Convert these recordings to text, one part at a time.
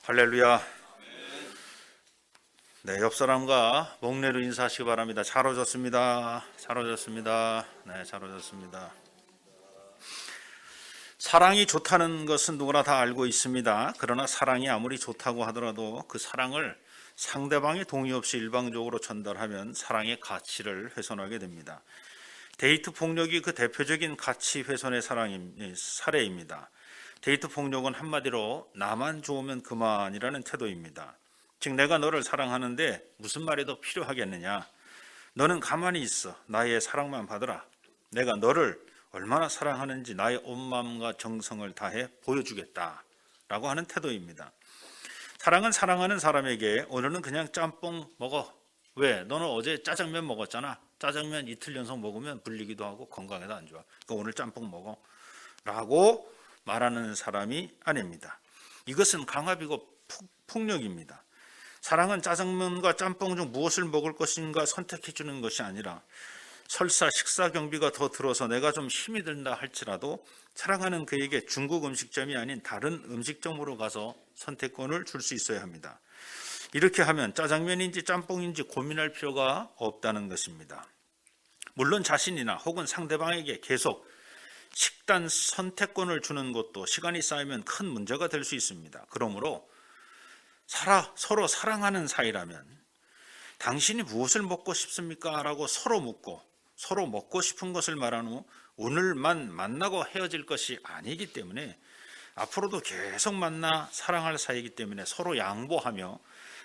할렐루야. 네, 옆 사람과 목례로 인사하시기 바랍니다. 잘 오셨습니다. 잘 오셨습니다. 네, 잘 오셨습니다. 사랑이 좋다는 것은 누구나 다 알고 있습니다. 그러나 사랑이 아무리 좋다고 하더라도 그 사랑을 상대방의 동의 없이 일방적으로 전달하면 사랑의 가치를 훼손하게 됩니다. 데이트 폭력이 그 대표적인 가치 훼손의 사례입니다. 데이트 폭력은 한마디로 나만 좋으면 그만이라는 태도입니다. 즉, 내가 너를 사랑하는데 무슨 말이 더 필요하겠느냐? 너는 가만히 있어. 나의 사랑만 받으라. 내가 너를 얼마나 사랑하는지 나의 온 마음과 정성을 다해 보여주겠다 라고 하는 태도입니다. 사랑은 사랑하는 사람에게 오늘은 그냥 짬뽕 먹어. 왜? 너는 어제 짜장면 먹었잖아. 짜장면 이틀 연속 먹으면 불리기도 하고 건강에도 안 좋아. 그러니까 오늘 짬뽕 먹어 라고 말하는 사람이 아닙니다. 이것은 강압이고 폭력입니다. 사랑은 짜장면과 짬뽕 중 무엇을 먹을 것인가 선택해 주는 것이 아니라 설사 식사 경비가 더 들어서 내가 좀 힘이 든다 할지라도 사랑하는 그에게 중국 음식점이 아닌 다른 음식점으로 가서 선택권을 줄 수 있어야 합니다. 이렇게 하면 짜장면인지 짬뽕인지 고민할 필요가 없다는 것입니다. 물론 자신이나 혹은 상대방에게 계속 식단 선택권을 주는 것도 시간이 쌓이면 큰 문제가 될 수 있습니다. 그러므로 서로 사랑하는 사이라면 당신이 무엇을 먹고 싶습니까? 라고 서로 묻고 서로 먹고 싶은 것을 말한 후 오늘만 만나고 헤어질 것이 아니기 때문에 앞으로도 계속 만나 사랑할 사이이기 때문에 서로 양보하며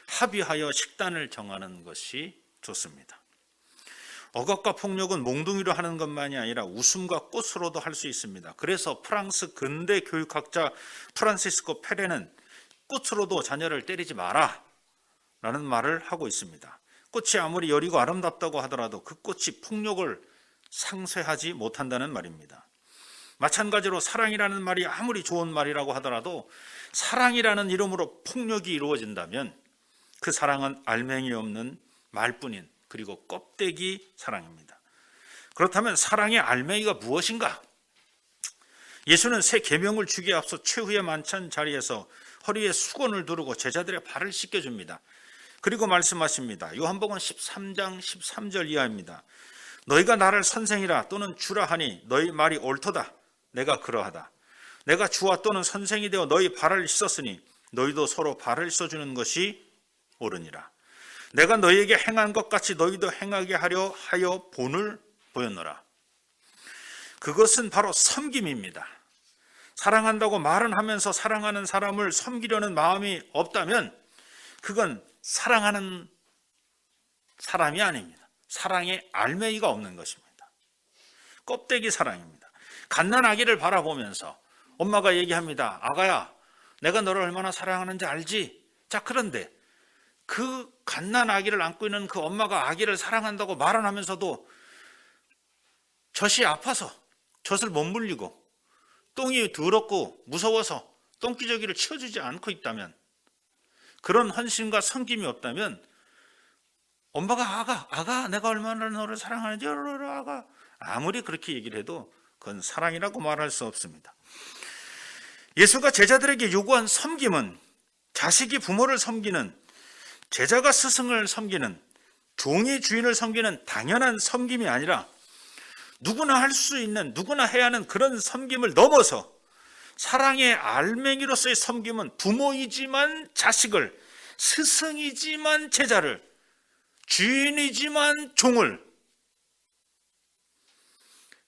합의하여 식단을 정하는 것이 좋습니다. 억압과 폭력은 몽둥이로 하는 것만이 아니라 웃음과 꽃으로도 할 수 있습니다. 그래서 프랑스 근대 교육학자 프란시스코 페레는 꽃으로도 자녀를 때리지 마라 라는 말을 하고 있습니다. 꽃이 아무리 여리고 아름답다고 하더라도 그 꽃이 폭력을 상쇄하지 못한다는 말입니다. 마찬가지로 사랑이라는 말이 아무리 좋은 말이라고 하더라도 사랑이라는 이름으로 폭력이 이루어진다면 그 사랑은 알맹이 없는 말뿐인 그리고 껍데기 사랑입니다. 그렇다면 사랑의 알맹이가 무엇인가? 예수는 새 계명을 주기에 앞서 최후의 만찬 자리에서 허리에 수건을 두르고 제자들의 발을 씻겨줍니다. 그리고 말씀하십니다. 요한복음 13장 13절 이하입니다. 너희가 나를 선생이라 또는 주라 하니 너희 말이 옳도다. 내가 그러하다. 내가 주와 또는 선생이 되어 너희 발을 씻었으니 너희도 서로 발을 씻어주는 것이 옳으니라. 내가 너희에게 행한 것 같이 너희도 행하게 하려 하여 본을 보였노라. 그것은 바로 섬김입니다. 사랑한다고 말은 하면서 사랑하는 사람을 섬기려는 마음이 없다면 그건 사랑하는 사람이 아닙니다. 사랑의 알맹이가 없는 것입니다. 껍데기 사랑입니다. 갓난 아기를 바라보면서 엄마가 얘기합니다. 아가야, 내가 너를 얼마나 사랑하는지 알지? 자, 그런데 그 갓난 아기를 안고 있는 그 엄마가 아기를 사랑한다고 말은 하면서도 젖이 아파서 젖을 못 물리고 똥이 더럽고 무서워서 똥기저귀를 치워주지 않고 있다면, 그런 헌신과 섬김이 없다면 엄마가 아가 내가 얼마나 너를 사랑하는지 아가 아무리 그렇게 얘기를 해도 그건 사랑이라고 말할 수 없습니다. 예수가 제자들에게 요구한 섬김은 자식이 부모를 섬기는, 제자가 스승을 섬기는, 종이 주인을 섬기는 당연한 섬김이 아니라 누구나 할 수 있는, 누구나 해야 하는 그런 섬김을 넘어서 사랑의 알맹이로서의 섬김은 부모이지만 자식을, 스승이지만 제자를, 주인이지만 종을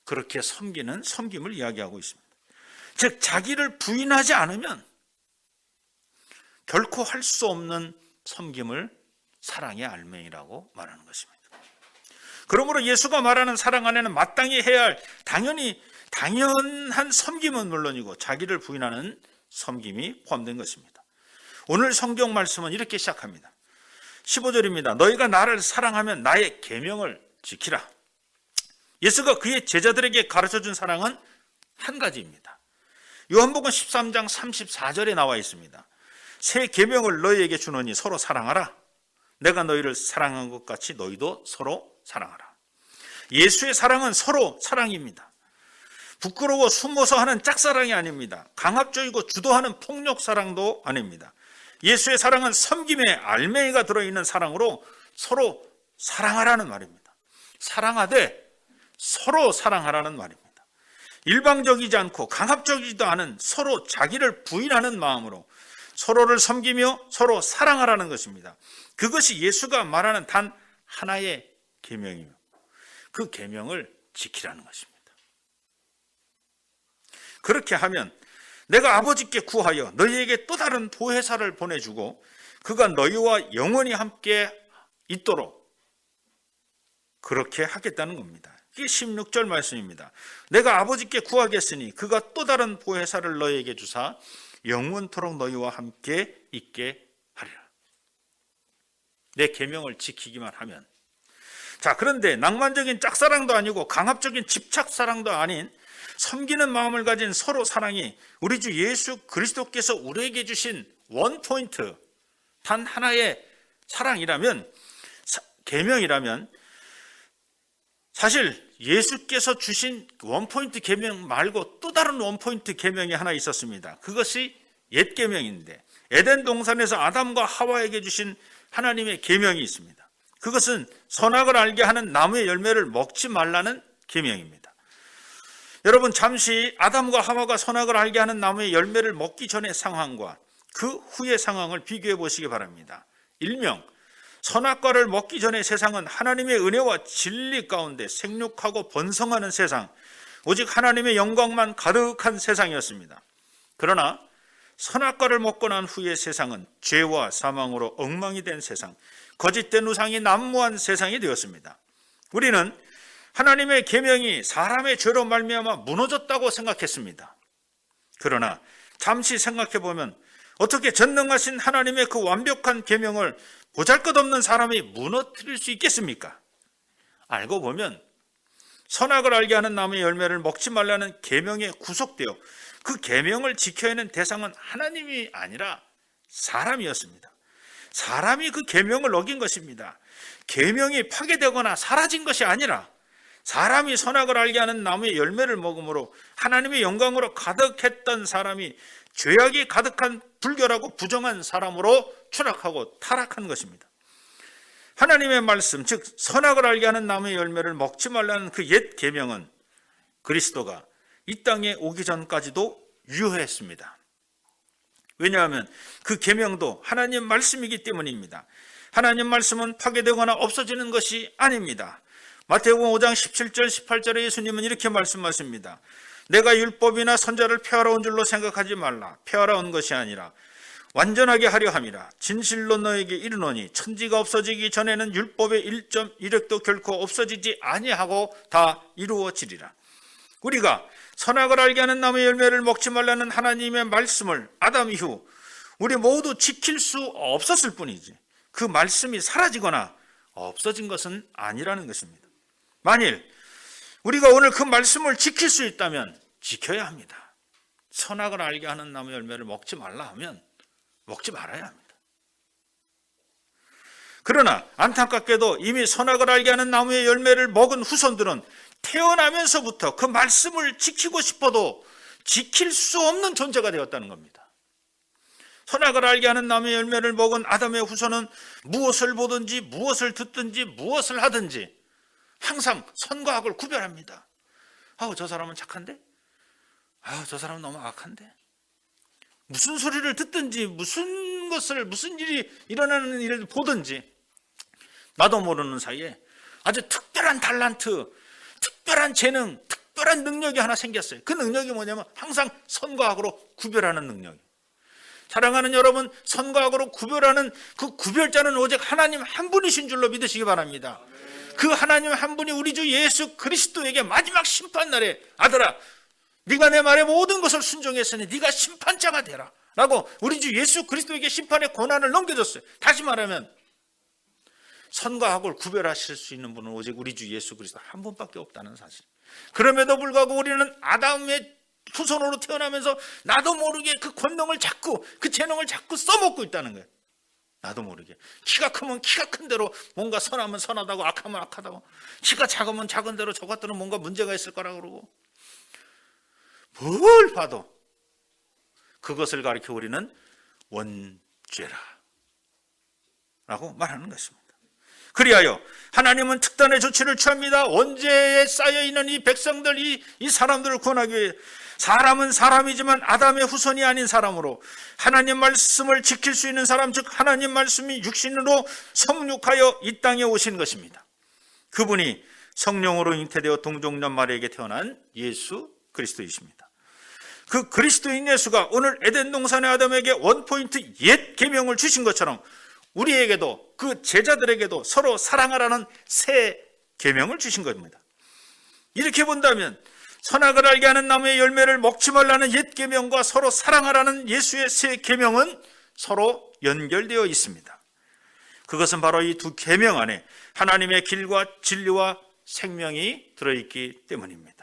그렇게 섬기는 섬김을 이야기하고 있습니다. 즉, 자기를 부인하지 않으면 결코 할 수 없는 섬김을 사랑의 알맹이라고 말하는 것입니다. 그러므로 예수가 말하는 사랑 안에는 마땅히 해야 할 당연한 섬김은 물론이고 자기를 부인하는 섬김이 포함된 것입니다. 오늘 성경 말씀은 이렇게 시작합니다. 15절입니다. 너희가 나를 사랑하면 나의 계명을 지키라. 예수가 그의 제자들에게 가르쳐준 사랑은 한 가지입니다. 요한복음 13장 34절에 나와 있습니다. 새 계명을 너희에게 주노니 서로 사랑하라. 내가 너희를 사랑한 것 같이 너희도 서로 사랑하라. 예수의 사랑은 서로 사랑입니다. 부끄러워 숨어서 하는 짝사랑이 아닙니다. 강압적이고 주도하는 폭력 사랑도 아닙니다. 예수의 사랑은 섬김의 알맹이가 들어있는 사랑으로 서로 사랑하라는 말입니다. 사랑하되 서로 사랑하라는 말입니다. 일방적이지 않고 강압적이지도 않은 서로 자기를 부인하는 마음으로 서로를 섬기며 서로 사랑하라는 것입니다. 그것이 예수가 말하는 단 하나의 계명이며 그 계명을 지키라는 것입니다. 그렇게 하면 내가 아버지께 구하여 너희에게 또 다른 보혜사를 보내주고 그가 너희와 영원히 함께 있도록 그렇게 하겠다는 겁니다. 이게 16절 말씀입니다. 내가 아버지께 구하겠으니 그가 또 다른 보혜사를 너희에게 주사 영원토록 너희와 함께 있게 하리라. 내 계명을 지키기만 하면. 자, 그런데 낭만적인 짝사랑도 아니고 강압적인 집착사랑도 아닌 섬기는 마음을 가진 서로 사랑이 우리 주 예수 그리스도께서 우리에게 주신 원포인트, 단 하나의 사랑이라면, 계명이라면, 사실 예수께서 주신 원포인트 계명 말고 또 다른 원포인트 계명이 하나 있었습니다. 그것이 옛 계명인데 에덴 동산에서 아담과 하와에게 주신 하나님의 계명이 있습니다. 그것은 선악을 알게 하는 나무의 열매를 먹지 말라는 계명입니다. 여러분, 잠시 아담과 하와가 선악을 알게 하는 나무의 열매를 먹기 전의 상황과 그 후의 상황을 비교해 보시기 바랍니다. 일명 선악과를 먹기 전의 세상은 하나님의 은혜와 진리 가운데 생육하고 번성하는 세상, 오직 하나님의 영광만 가득한 세상이었습니다. 그러나 선악과를 먹고 난 후의 세상은 죄와 사망으로 엉망이 된 세상, 거짓된 우상이 난무한 세상이 되었습니다. 우리는 하나님의 계명이 사람의 죄로 말미암아 무너졌다고 생각했습니다. 그러나 잠시 생각해 보면 어떻게 전능하신 하나님의 그 완벽한 계명을 보잘것없는 사람이 무너뜨릴 수 있겠습니까? 알고 보면 선악을 알게 하는 나무의 열매를 먹지 말라는 계명에 구속되어 그 계명을 지켜야 하는 대상은 하나님이 아니라 사람이었습니다. 사람이 그 계명을 어긴 것입니다. 계명이 파괴되거나 사라진 것이 아니라 사람이 선악을 알게 하는 나무의 열매를 먹음으로 하나님의 영광으로 가득했던 사람이 죄악이 가득한 불결하고 부정한 사람으로 추락하고 타락한 것입니다. 하나님의 말씀, 즉 선악을 알게 하는 나무의 열매를 먹지 말라는 그 옛 계명은 그리스도가 이 땅에 오기 전까지도 유효했습니다. 왜냐하면 그 계명도 하나님 말씀이기 때문입니다. 하나님 말씀은 파괴되거나 없어지는 것이 아닙니다. 마태복음 5장 17절 18절에 예수님은 이렇게 말씀하십니다. 내가 율법이나 선자를 폐하러 온 줄로 생각하지 말라. 폐하러 온 것이 아니라 완전하게 하려 함이라. 진실로 너에게 이르노니 천지가 없어지기 전에는 율법의 1.1획도 결코 없어지지 아니하고 다 이루어지리라. 우리가 선악을 알게 하는 나무의 열매를 먹지 말라는 하나님의 말씀을 아담 이후 우리 모두 지킬 수 없었을 뿐이지 그 말씀이 사라지거나 없어진 것은 아니라는 것입니다. 만일 우리가 오늘 그 말씀을 지킬 수 있다면 지켜야 합니다. 선악을 알게 하는 나무 열매를 먹지 말라 하면 먹지 말아야 합니다. 그러나 안타깝게도 이미 선악을 알게 하는 나무의 열매를 먹은 후손들은 태어나면서부터 그 말씀을 지키고 싶어도 지킬 수 없는 존재가 되었다는 겁니다. 선악을 알게 하는 나무의 열매를 먹은 아담의 후손은 무엇을 보든지 무엇을 듣든지 무엇을 하든지 항상 선과 악을 구별합니다. 저 사람은 착한데? 저 사람은 너무 악한데? 무슨 소리를 듣든지 무슨 일이 일어나는 일을 보든지 나도 모르는 사이에 아주 특별한 달란트, 특별한 재능, 특별한 능력이 하나 생겼어요. 그 능력이 뭐냐면 항상 선과 악으로 구별하는 능력이에요. 사랑하는 여러분, 선과 악으로 구별하는 그 구별자는 오직 하나님 한 분이신 줄로 믿으시기 바랍니다. 그 하나님 한 분이 우리 주 예수 그리스도에게 마지막 심판날에 아들아 네가 내 말에 모든 것을 순종했으니 네가 심판자가 되라 라고 우리 주 예수 그리스도에게 심판의 권한을 넘겨줬어요. 다시 말하면 선과 악을 구별하실 수 있는 분은 오직 우리 주 예수 그리스도 한 분밖에 없다는 사실. 그럼에도 불구하고 우리는 아담의 후손으로 태어나면서 나도 모르게 그 권능을 자꾸 그 재능을 자꾸 써먹고 있다는 거예요. 나도 모르게 키가 크면 키가 큰 대로 뭔가 선하면 선하다고 악하면 악하다고 키가 작으면 작은 대로 저것들은 뭔가 문제가 있을 거라고 그러고 뭘 봐도 그것을 가리켜 우리는 죄라 라고 말하는 것입니다. 그리하여 하나님은 특단의 조치를 취합니다. 원죄에 쌓여있는 이 백성들, 이 사람들을 구원하기 위해 사람은 사람이지만 아담의 후손이 아닌 사람으로 하나님 말씀을 지킬 수 있는 사람, 즉 하나님 말씀이 육신으로 성육하여 이 땅에 오신 것입니다. 그분이 성령으로 잉태되어 동정녀 마리아에게 태어난 예수 그리스도이십니다. 그 그리스도인 예수가 오늘 에덴 동산의 아담에게 원포인트 옛 계명을 주신 것처럼 우리에게도 그 제자들에게도 서로 사랑하라는 새 계명을 주신 겁니다. 이렇게 본다면 선악을 알게 하는 나무의 열매를 먹지 말라는 옛 계명과 서로 사랑하라는 예수의 새 계명은 서로 연결되어 있습니다. 그것은 바로 이 두 계명 안에 하나님의 길과 진리와 생명이 들어있기 때문입니다.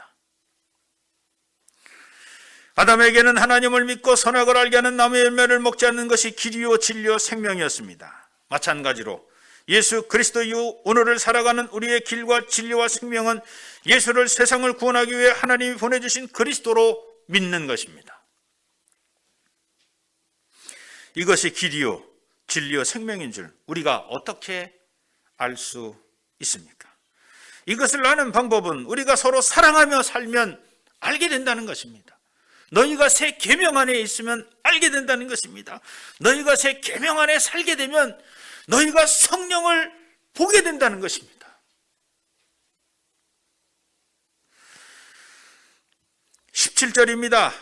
아담에게는 하나님을 믿고 선악을 알게 하는 나무의 열매를 먹지 않는 것이 길이요 진리요 생명이었습니다. 마찬가지로 예수 그리스도 이후 오늘을 살아가는 우리의 길과 진리와 생명은 예수를 세상을 구원하기 위해 하나님이 보내주신 그리스도로 믿는 것입니다. 이것이 길이요 진리요 생명인 줄 우리가 어떻게 알 수 있습니까? 이것을 아는 방법은 우리가 서로 사랑하며 살면 알게 된다는 것입니다. 너희가 새 계명 안에 있으면 알게 된다는 것입니다. 너희가 새 계명 안에 살게 되면 너희가 성령을 보게 된다는 것입니다. 17절입니다.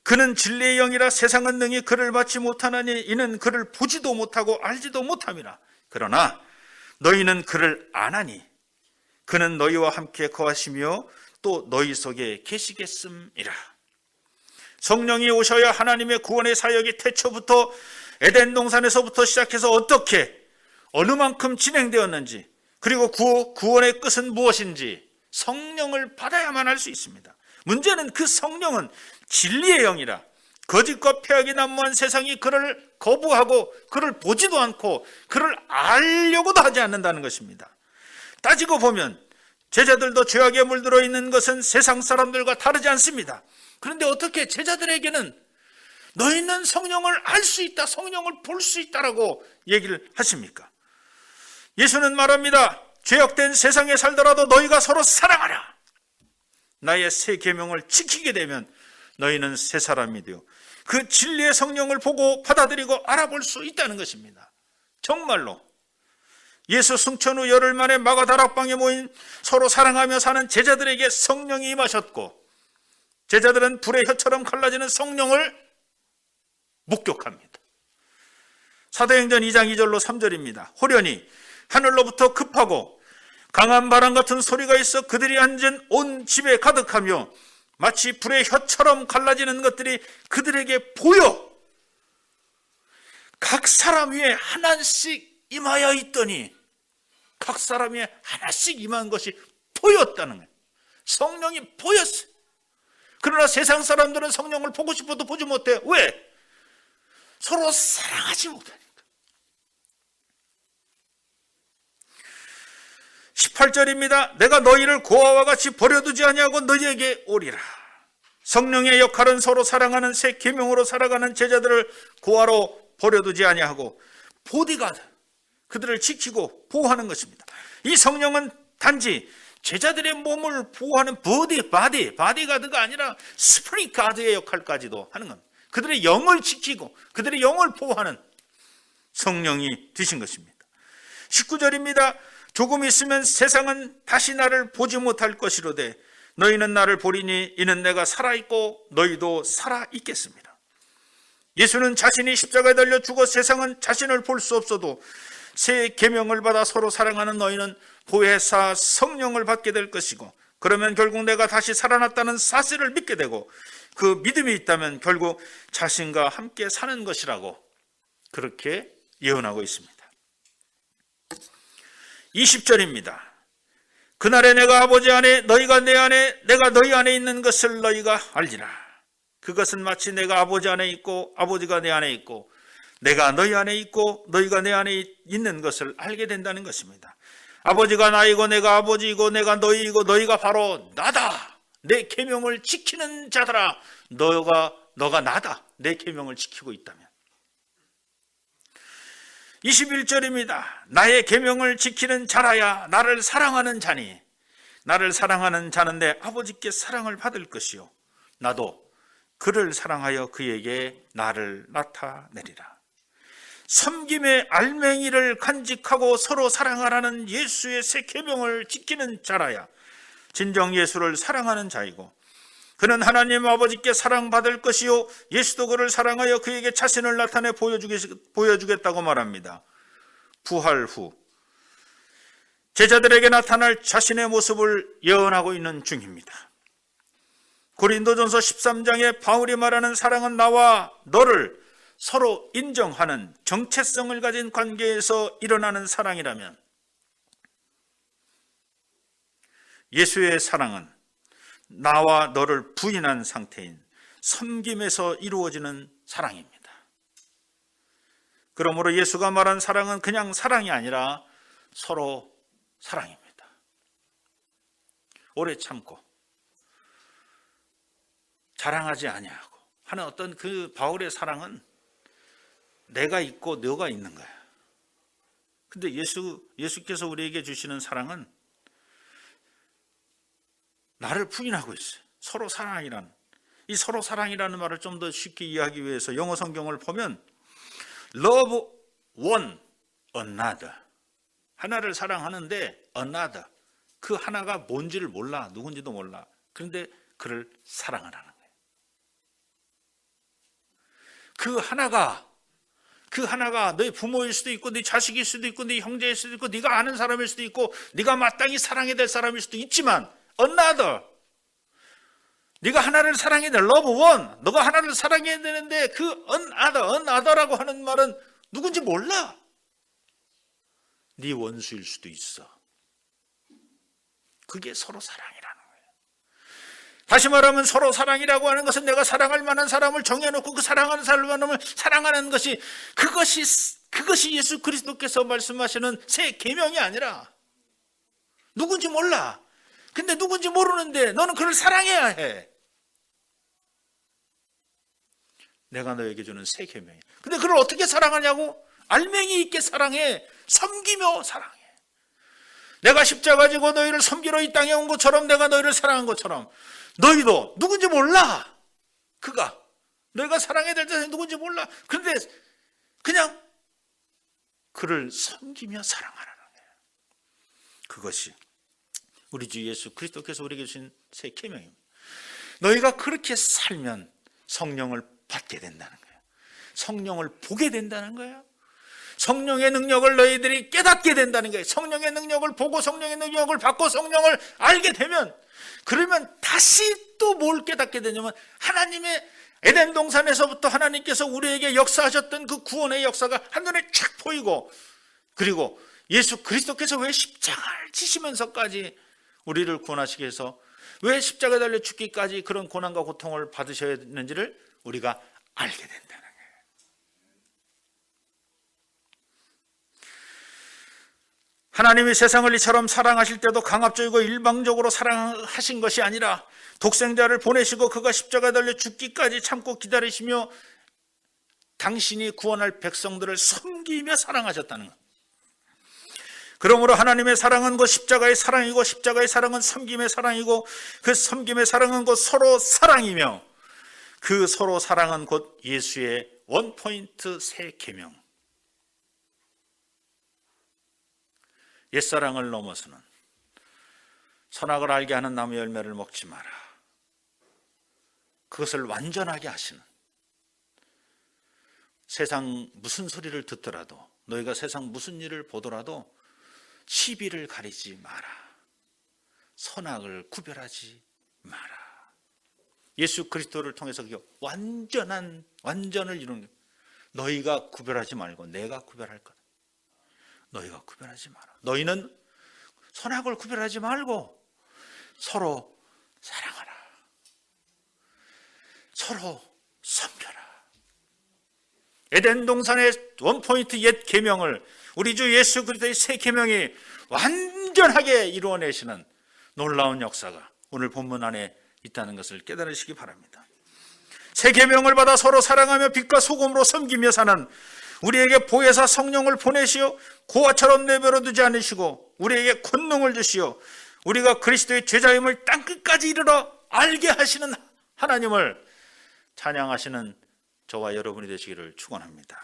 그는 진리의 영이라 세상은 능히 그를 받지 못하나니 이는 그를 보지도 못하고 알지도 못함이라. 그러나 너희는 그를 아나니 그는 너희와 함께 거하시며 또 너희 속에 계시겠음이라. 성령이 오셔야 하나님의 구원의 사역이 태초부터 에덴 동산에서부터 시작해서 어떻게 어느 만큼 진행되었는지, 그리고 구원의 끝은 무엇인지 성령을 받아야만 할 수 있습니다. 문제는 그 성령은 진리의 영이라 거짓과 폐악이 난무한 세상이 그를 거부하고 그를 보지도 않고 그를 알려고도 하지 않는다는 것입니다. 따지고 보면 제자들도 죄악에 물들어 있는 것은 세상 사람들과 다르지 않습니다. 그런데 어떻게 제자들에게는 너희는 성령을 알 수 있다, 성령을 볼 수 있다라고 얘기를 하십니까? 예수는 말합니다. 죄악된 세상에 살더라도 너희가 서로 사랑하라. 나의 새 계명을 지키게 되면 너희는 새 사람이 되어 그 진리의 성령을 보고 받아들이고 알아볼 수 있다는 것입니다. 정말로 예수 승천 후 열흘 만에 마가 다락방에 모인 서로 사랑하며 사는 제자들에게 성령이 임하셨고 제자들은 불의 혀처럼 갈라지는 성령을 목격합니다. 사도행전 2장 2절로 3절입니다. 호련히 하늘로부터 급하고 강한 바람 같은 소리가 있어 그들이 앉은 온 집에 가득하며 마치 불의 혀처럼 갈라지는 것들이 그들에게 보여 각 사람 위에 하나씩 임하여 있더니 각 사람 위에 하나씩 임한 것이 보였다는 거예요. 성령이 보였어요. 그러나 세상 사람들은 성령을 보고 싶어도 보지 못해요. 왜? 서로 사랑하지 못하니까. 18절입니다. 내가 너희를 고아와 같이 버려두지 아니하고 너희에게 오리라. 성령의 역할은 서로 사랑하는 새 계명으로 살아가는 제자들을 고아로 버려두지 아니하고 보디가드, 그들을 지키고 보호하는 것입니다. 이 성령은 단지 제자들의 몸을 보호하는 바디가드가 아니라 스프릿 가드의 역할까지도 하는 겁니다. 그들의 영을 지키고 그들의 영을 보호하는 성령이 되신 것입니다. 19절입니다. 조금 있으면 세상은 다시 나를 보지 못할 것이로되 너희는 나를 보리니 이는 내가 살아있고 너희도 살아있겠습니다. 예수는 자신이 십자가에 달려 죽어 세상은 자신을 볼 수 없어도 새 계명을 받아 서로 사랑하는 너희는 보혜사 성령을 받게 될 것이고 그러면 결국 내가 다시 살아났다는 사실을 믿게 되고 그 믿음이 있다면 결국 자신과 함께 사는 것이라고 그렇게 예언하고 있습니다. 20절입니다. 그날에 내가 아버지 안에 너희가 내 안에 내가 너희 안에 있는 것을 너희가 알리라. 그것은 마치 내가 아버지 안에 있고 아버지가 내 안에 있고 내가 너희 안에 있고 너희가 내 안에 있는 것을 알게 된다는 것입니다. 아버지가 나이고 내가 아버지이고 내가 너희이고 너희가 바로 나다. 내 계명을 지키는 자들아. 너가 나다. 내 계명을 지키고 있다면. 21절입니다. 나의 계명을 지키는 자라야 나를 사랑하는 자니 나를 사랑하는 자는데 아버지께 사랑을 받을 것이요 나도 그를 사랑하여 그에게 나를 나타내리라. 섬김의 알맹이를 간직하고 서로 사랑하라는 예수의 새 계명을 지키는 자라야 진정 예수를 사랑하는 자이고 그는 하나님 아버지께 사랑받을 것이요 예수도 그를 사랑하여 그에게 자신을 나타내 보여주겠다고 말합니다. 부활 후 제자들에게 나타날 자신의 모습을 예언하고 있는 중입니다. 고린도전서 13장에 바울이 말하는 사랑은 나와 너를 서로 인정하는 정체성을 가진 관계에서 일어나는 사랑이라면 예수의 사랑은 나와 너를 부인한 상태인 섬김에서 이루어지는 사랑입니다. 그러므로 예수가 말한 사랑은 그냥 사랑이 아니라 서로 사랑입니다. 오래 참고 자랑하지 아니하고 하는 어떤 그 바울의 사랑은 내가 있고 너가 있는 거야. 근데 예수께서 우리에게 주시는 사랑은 나를 부인하고 있어요. 서로 사랑이라는 이 서로 사랑이라는 말을 좀 더 쉽게 이해하기 위해서 영어 성경을 보면 love one another 하나를 사랑하는데 another 그 하나가 뭔지를 몰라 누군지도 몰라 그런데 그를 사랑하라는 거예요. 그 하나가 너희 부모일 수도 있고 네 자식일 수도 있고 네 형제일 수도 있고 네가 아는 사람일 수도 있고 네가 마땅히 사랑해야 될 사람일 수도 있지만 another 네가 하나를 사랑해야 돼 love one 너가 하나를 사랑해야 되는데 그 another라고 하는 말은 누군지 몰라. 네 원수일 수도 있어. 그게 서로 사랑이라는 거예요. 다시 말하면 서로 사랑이라고 하는 것은 내가 사랑할 만한 사람을 정해놓고 그 사랑하는 사람을 사랑하는 것이 그것이 예수 그리스도께서 말씀하시는 새 계명이 아니라 누군지 몰라. 근데 누군지 모르는데 너는 그를 사랑해야 해. 내가 너에게 주는 새 계명이야. 근데 그를 어떻게 사랑하냐고? 알맹이 있게 사랑해. 섬기며 사랑해. 내가 십자가 지고 너희를 섬기러 이 땅에 온 것처럼 내가 너희를 사랑한 것처럼 너희도 누군지 몰라. 그가 너희가 사랑해야 될 자는 누군지 몰라. 그런데 그냥 그를 섬기며 사랑하라는 거예요. 그것이 우리 주 예수 그리스도께서 우리에게 주신 새 계명입니다. 너희가 그렇게 살면 성령을 받게 된다는 거예요. 성령을 보게 된다는 거예요. 성령의 능력을 너희들이 깨닫게 된다는 거예요. 성령의 능력을 보고 성령의 능력을 받고 성령을 알게 되면 그러면 다시 또 뭘 깨닫게 되냐면 하나님의 에덴 동산에서부터 하나님께서 우리에게 역사하셨던 그 구원의 역사가 한눈에 쫙 보이고 그리고 예수 그리스도께서 왜 십자가를 지시면서까지 우리를 구원하시기 위해서 왜 십자가에 달려 죽기까지 그런 고난과 고통을 받으셔야 했는지를 우리가 알게 된다는 거예요. 하나님이 세상을 이처럼 사랑하실 때도 강압적이고 일방적으로 사랑하신 것이 아니라 독생자를 보내시고 그가 십자가에 달려 죽기까지 참고 기다리시며 당신이 구원할 백성들을 섬기며 사랑하셨다는 것. 그러므로 하나님의 사랑은 곧 십자가의 사랑이고 십자가의 사랑은 섬김의 사랑이고 그 섬김의 사랑은 곧 서로 사랑이며 그 서로 사랑은 곧 예수의 원포인트 새 계명. 옛사랑을 넘어서는 선악을 알게 하는 나무 열매를 먹지 마라. 그것을 완전하게 하시는 세상 무슨 소리를 듣더라도 너희가 세상 무슨 일을 보더라도 시비를 가리지 마라. 선악을 구별하지 마라. 예수 그리스도를 통해서 완전을 이루는 거예요. 너희가 구별하지 말고 내가 구별할 거다. 너희가 구별하지 마라. 너희는 선악을 구별하지 말고 서로 사랑하라. 서로 섬겨라. 에덴 동산의 원포인트 옛 계명을 우리 주 예수 그리스도의 새 계명이 완전하게 이루어내시는 놀라운 역사가 오늘 본문 안에 있다는 것을 깨달으시기 바랍니다. 새 계명을 받아 서로 사랑하며 빛과 소금으로 섬기며 사는 우리에게 보혜사 성령을 보내시어 고아처럼 내버려 두지 않으시고 우리에게 권능을 주시어 우리가 그리스도의 제자임을 땅끝까지 이르러 알게 하시는 하나님을 찬양하시는 저와 여러분이 되시기를 축원합니다.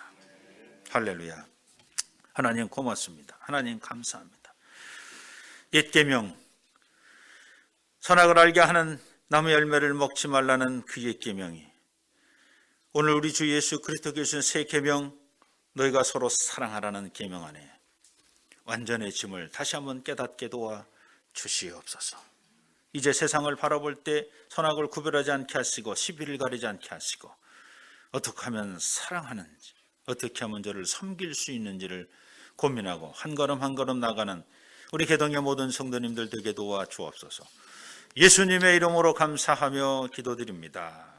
할렐루야. 하나님 고맙습니다. 하나님 감사합니다. 옛 계명, 선악을 알게 하는 나무 열매를 먹지 말라는 그 옛 계명이 오늘 우리 주 예수 그리스도께서 주신 새 계명, 너희가 서로 사랑하라는 계명 안에 완전해짐을 다시 한번 깨닫게 도와 주시옵소서. 이제 세상을 바라볼 때 선악을 구별하지 않게 하시고 시비를 가리지 않게 하시고 어떻게 하면 사랑하는지, 어떻게 하면 저를 섬길 수 있는지를 고민하고 한 걸음 한 걸음 나가는 우리 개동의 모든 성도님들 되게 도와 주옵소서. 예수님의 이름으로 감사하며 기도드립니다.